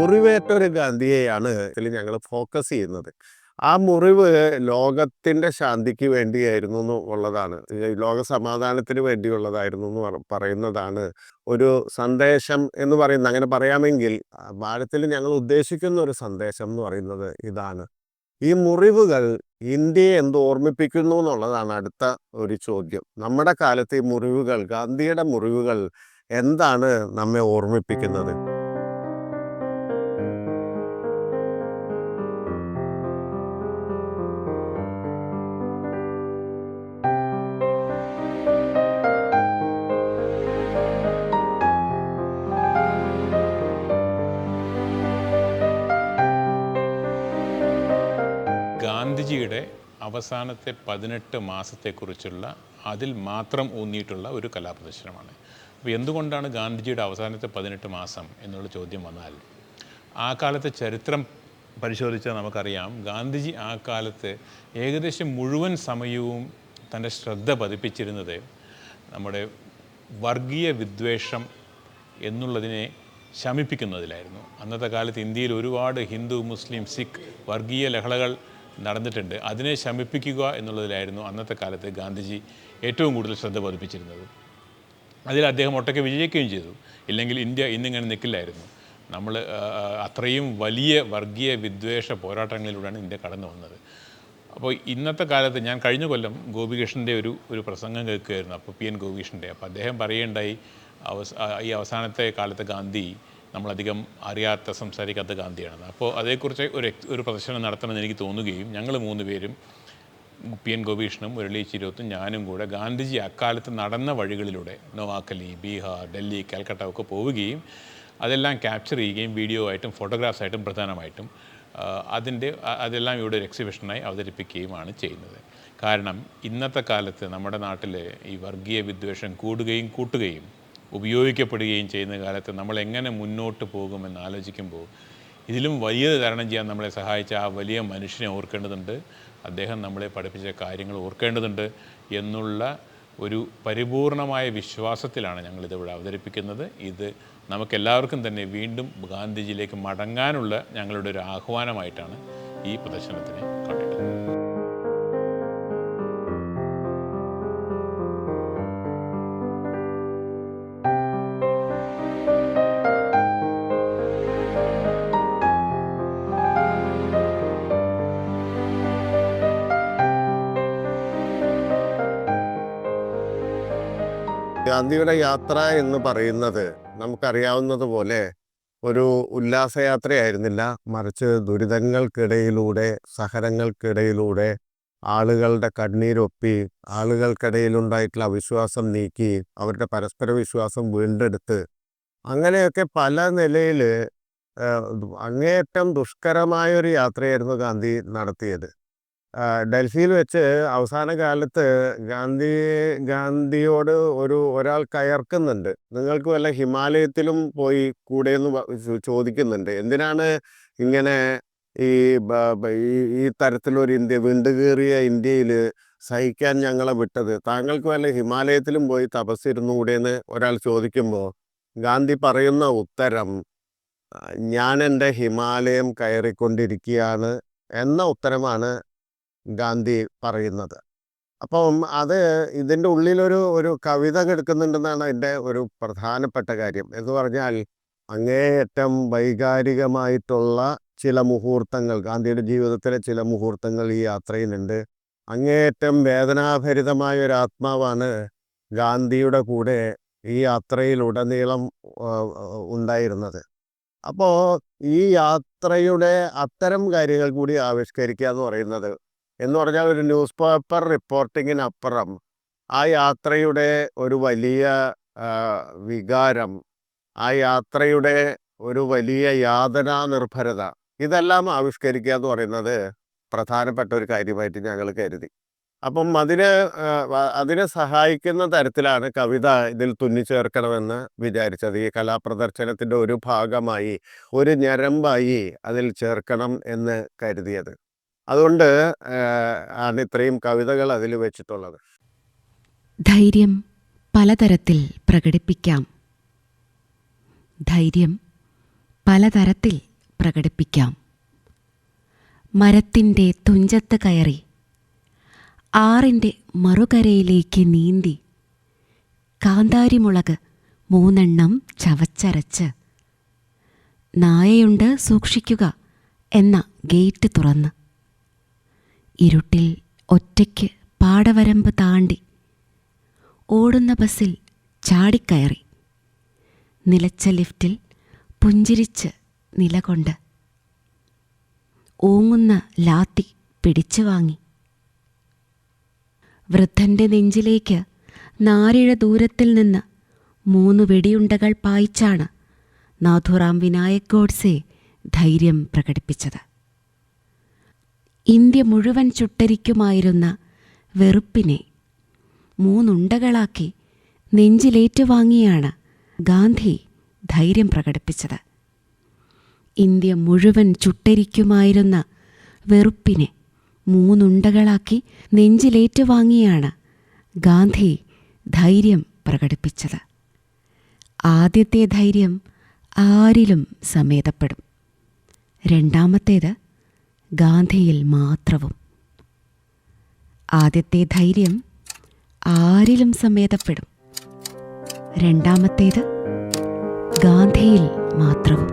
മുറിവേറ്റ ഒരു ഗാന്ധിയെയാണ് ഇതിൽ ഞങ്ങൾ ഫോക്കസ് ചെയ്യുന്നത്. ആ മുറിവ് ലോകത്തിന്റെ ശാന്തിക്ക് വേണ്ടിയായിരുന്നു ഉള്ളതാണ്, ലോക സമാധാനത്തിന് വേണ്ടിയുള്ളതായിരുന്നു എന്ന് പറയുന്നതാണ് ഒരു സന്ദേശം എന്ന് പറയുന്നത്. അങ്ങനെ പറയാമെങ്കിൽ ഭാരതത്തിൽ ഞങ്ങൾ ഉദ്ദേശിക്കുന്ന ഒരു സന്ദേശം എന്ന് പറയുന്നത് ഇതാണ്. ഈ മുറിവുകൾ ഇന്ത്യയെ എന്ത് ഓർമ്മിപ്പിക്കുന്നു എന്നുള്ളതാണ് അടുത്ത ഒരു ചോദ്യം. നമ്മുടെ കാലത്ത് ഈ മുറിവുകൾ, ഗാന്ധിയുടെ മുറിവുകൾ എന്താണ് നമ്മെ ഓർമ്മിപ്പിക്കുന്നത്? ഗാന്ധിജിയുടെ അവസാനത്തെ 18 മാസത്തെക്കുറിച്ചുള്ള അതിൽ മാത്രം ഊന്നിയിട്ടുള്ള ഒരു കലാപ്രദർശനമാണ്. അപ്പോൾ എന്തുകൊണ്ടാണ് ഗാന്ധിജിയുടെ അവസാനത്തെ 18 മാസം എന്നുള്ള ചോദ്യം വന്നാൽ, ആ കാലത്തെ ചരിത്രം പരിശോധിച്ചാൽ നമുക്കറിയാം, ഗാന്ധിജി ആ കാലത്ത് ഏകദേശം മുഴുവൻ സമയവും തൻ്റെ ശ്രദ്ധ പതിപ്പിച്ചിരുന്നത് നമ്മുടെ വർഗീയ വിദ്വേഷം എന്നുള്ളതിനെ ശമിപ്പിക്കുന്നതിലായിരുന്നു. അന്നത്തെ കാലത്ത് ഇന്ത്യയിൽ ഒരുപാട് ഹിന്ദു, മുസ്ലിം, സിഖ് വർഗീയ ലഹളകൾ നടന്നിട്ടുണ്ട്. അതിനെ ശമിപ്പിക്കുക എന്നുള്ളതിലായിരുന്നു അന്നത്തെ കാലത്ത് ഗാന്ധിജി ഏറ്റവും കൂടുതൽ ശ്രദ്ധ പതിപ്പിച്ചിരുന്നത്. അതിൽ അദ്ദേഹം ഒട്ടൊക്കെ വിജയിക്കുകയും ചെയ്തു. ഇല്ലെങ്കിൽ ഇന്ത്യ ഇന്നിങ്ങനെ നിൽക്കില്ലായിരുന്നു. നമ്മൾ അത്രയും വലിയ വർഗീയ വിദ്വേഷ പോരാട്ടങ്ങളിലൂടെയാണ് ഇന്ത്യ കടന്നു വന്നത്. അപ്പോൾ ഇന്നത്തെ കാലത്ത് ഞാൻ കഴിഞ്ഞ കൊല്ലം ഗോപികൃഷ്ണൻ്റെ ഒരു പ്രസംഗം കേൾക്കുകയായിരുന്നു. അപ്പോൾ PN ഗോപികൃഷ്ണൻ്റെ. അപ്പോൾ അദ്ദേഹം പറയുകയുണ്ടായി, ഈ അവസാനത്തെ കാലത്ത് ഗാന്ധി നമ്മളധികം അറിയാത്ത, സംസാരിക്കാത്ത ഗാന്ധിയാണെന്ന്. അപ്പോൾ അതേക്കുറിച്ച് ഒരു പ്രദർശനം നടത്തണമെന്ന് എനിക്ക് തോന്നുകയും ഞങ്ങൾ 3 പേരും, PN ഗോപികൃഷ്ണനും മുരളി ചിരോത്തും ഞാനും കൂടെ ഗാന്ധിജി അക്കാലത്ത് നടന്ന വഴികളിലൂടെ നോവാക്കലി, ബീഹാർ, ഡൽഹി, കൽക്കട്ട ഒക്കെ പോവുകയും അതെല്ലാം ക്യാപ്ചർ ചെയ്യുകയും വീഡിയോ ആയിട്ടും ഫോട്ടോഗ്രാഫ്സ് ആയിട്ടും പ്രധാനമായിട്ടും അതെല്ലാം ഇവിടെ ഒരു എക്സിബിഷനായി അവതരിപ്പിക്കുകയുമാണ് ചെയ്യുന്നത്. കാരണം ഇന്നത്തെ കാലത്ത് നമ്മുടെ നാട്ടിൽ ഈ വർഗീയ വിദ്വേഷം കൂടുകയും കൂട്ടുകയും ഉപയോഗിക്കപ്പെടുകയും ചെയ്യുന്ന കാലത്ത് നമ്മൾ എങ്ങനെ മുന്നോട്ട് പോകുമെന്ന് ആലോചിക്കുമ്പോൾ ഇതിലും വലിയത് തരണം ചെയ്യാൻ നമ്മളെ സഹായിച്ച ആ വലിയ മനുഷ്യനെ ഓർക്കേണ്ടതുണ്ട്. അദ്ദേഹം നമ്മളെ പഠിപ്പിച്ച കാര്യങ്ങൾ ഓർക്കേണ്ടതുണ്ട് എന്നുള്ള ഒരു പരിപൂർണമായ വിശ്വാസത്തിലാണ് ഞങ്ങളിതിവിടെ അവതരിപ്പിക്കുന്നത്. ഇത് നമുക്കെല്ലാവർക്കും തന്നെ വീണ്ടും ഗാന്ധിജിയിലേക്ക് മടങ്ങാനുള്ള ഞങ്ങളുടെ ഒരു ആഹ്വാനമായിട്ടാണ് ഈ പ്രദർശനത്തിനെ കണ്ടിട്ടുള്ളത്. ഗാന്ധിയുടെ യാത്ര എന്ന് പറയുന്നത് നമുക്കറിയാവുന്നതുപോലെ ഒരു ഉല്ലാസയാത്രയായിരുന്നില്ല, മറിച്ച് ദുരിതങ്ങൾക്കിടയിലൂടെ, സഹനങ്ങൾക്കിടയിലൂടെ ആളുകളുടെ കണ്ണീരൊപ്പി, ആളുകൾക്കിടയിലുണ്ടായിട്ടുള്ള അവിശ്വാസം നീക്കി, അവരുടെ പരസ്പര വിശ്വാസം വീണ്ടെടുത്ത്, അങ്ങനെയൊക്കെ പല നിലയിൽ അങ്ങേയറ്റം ദുഷ്കരമായൊരു യാത്രയായിരുന്നു ഗാന്ധി നടത്തിയത്. ഡൽഹിയിൽ വെച്ച് അവസാന കാലത്ത് ഗാന്ധിയോട് ഒരാൾ കയർക്കുന്നുണ്ട്, നിങ്ങൾക്ക് വല്ല ഹിമാലയത്തിലും പോയി കൂടെ എന്ന് ചോദിക്കുന്നുണ്ട്. എന്തിനാണ് ഇങ്ങനെ ഈ ഈ തരത്തിലൊരു ഇന്ത്യ, വിണ്ടുകീറിയ ഇന്ത്യയിൽ സഹിക്കാൻ ഞങ്ങളെ വിട്ടത്? താങ്കൾക്ക് വല്ല ഹിമാലയത്തിലും പോയി തപസ്സിരുന്നുകൂടെ എന്ന് ഒരാൾ ചോദിക്കുമ്പോൾ ഗാന്ധി പറയുന്ന ഉത്തരം, ഞാൻ എൻ്റെ ഹിമാലയം കയറിക്കൊണ്ടിരിക്കുകയാണ് എന്ന ഉത്തരമാണ് ഗാന്ധി പറയുന്നത്. അപ്പം അത് ഇതിൻ്റെ ഉള്ളിലൊരു കവിത കിടക്കുന്നുണ്ടെന്നാണ് എൻ്റെ ഒരു പ്രധാനപ്പെട്ട കാര്യം. എന്ന് പറഞ്ഞാൽ അങ്ങേയറ്റം വൈകാരികമായിട്ടുള്ള ചില മുഹൂർത്തങ്ങൾ, ഗാന്ധിയുടെ ജീവിതത്തിലെ ചില മുഹൂർത്തങ്ങൾ ഈ യാത്രയിലുണ്ട്. അങ്ങേയറ്റം വേദനാഭരിതമായ ഒരു ആത്മാവാണ് ഗാന്ധിയുടെ കൂടെ ഈ യാത്രയിലുടനീളം ഉണ്ടായിരുന്നത്. അപ്പോൾ ഈ യാത്രയുടെ അത്തരം കാര്യങ്ങൾ കൂടി ആവിഷ്കരിക്കുക എന്ന് പറഞ്ഞാൽ ഒരു ന്യൂസ് പേപ്പർ റിപ്പോർട്ടിങ്ങിനപ്പുറം ആ യാത്രയുടെ ഒരു വലിയ വികാരം, ആ യാത്രയുടെ ഒരു വലിയ യാതനാ നിർഭരത, ഇതെല്ലാം ആവിഷ്കരിക്കുക എന്ന് പറയുന്നത് പ്രധാനപ്പെട്ട ഒരു കാര്യമായിട്ട് ഞങ്ങൾ കരുതി. അപ്പം അതിനെ സഹായിക്കുന്ന തരത്തിലാണ് കവിത ഇതിൽ തുന്നിച്ചേർക്കണമെന്ന് വിചാരിച്ചത്. ഈ കലാപ്രദർശനത്തിൻ്റെ ഒരു ഭാഗമായി, ഒരു ഞരമ്പായി അതിൽ ചേർക്കണം എന്ന് കരുതിയത്. അതുകൊണ്ട് ആണ് ഇത്രയും കവിതകൾ അതിൽ വെച്ചിട്ടുള്ളത്. ധൈര്യം പലതരത്തിൽ പ്രകടിപ്പിക്കാം. ധൈര്യം പലതരത്തിൽ പ്രകടിപ്പിക്കാം. മരത്തിൻ്റെ തുഞ്ചത്ത് കയറി ആറിൻ്റെ മറുകരയിലേക്ക് നീന്തി കാന്താരിമുളക് 3 ചവച്ചരച്ച് നായയുണ്ട് സൂക്ഷിക്കുക എന്ന ഗേറ്റ് തുറന്ന് ഇരുട്ടിൽ ഒറ്റയ്ക്ക് പാടവരമ്പ് താണ്ടി ഓടുന്ന ബസ്സിൽ ചാടിക്കയറി നിലച്ച ലിഫ്റ്റിൽ പുഞ്ചിരിച്ച് നിലകൊണ്ട് ഓങ്ങുന്ന ലാത്തി പിടിച്ചു വാങ്ങി വൃദ്ധന്റെ നെഞ്ചിലേക്ക് 4 ദൂരത്തിൽ നിന്ന് 3 വെടിയുണ്ടകൾ പായിച്ചാണ് നാഥുറാം വിനായക് ഗോഡ്സെ ധൈര്യം പ്രകടിപ്പിച്ചത്. ഇന്ത്യ മുഴുവൻ ചുട്ടരിക്കുമായിരുന്ന വെറുപ്പിനെ 3 ഉണ്ടകളാക്കി നെഞ്ചിലേറ്റുവാങ്ങിയാണ് ഗാന്ധി ധൈര്യം പ്രകടിപ്പിച്ചത്. ഇന്ത്യ മുഴുവൻ ചുട്ടരിക്കുമായിരുന്ന വെറുപ്പിനെ 3 ഉണ്ടകളാക്കി നെഞ്ചിലേറ്റുവാങ്ങിയാണ് ഗാന്ധി ധൈര്യം പ്രകടിപ്പിച്ചത്. ആദ്യത്തെ ധൈര്യം ആരിലും സമേതപ്പെടും, രണ്ടാമത്തേത് ഗാന്ധിയിൽ മാത്രവും. ആദ്യത്തെ ധൈര്യം ആരിലും സമേതപ്പെടും, രണ്ടാമത്തേത് ഗാന്ധിയിൽ മാത്രവും.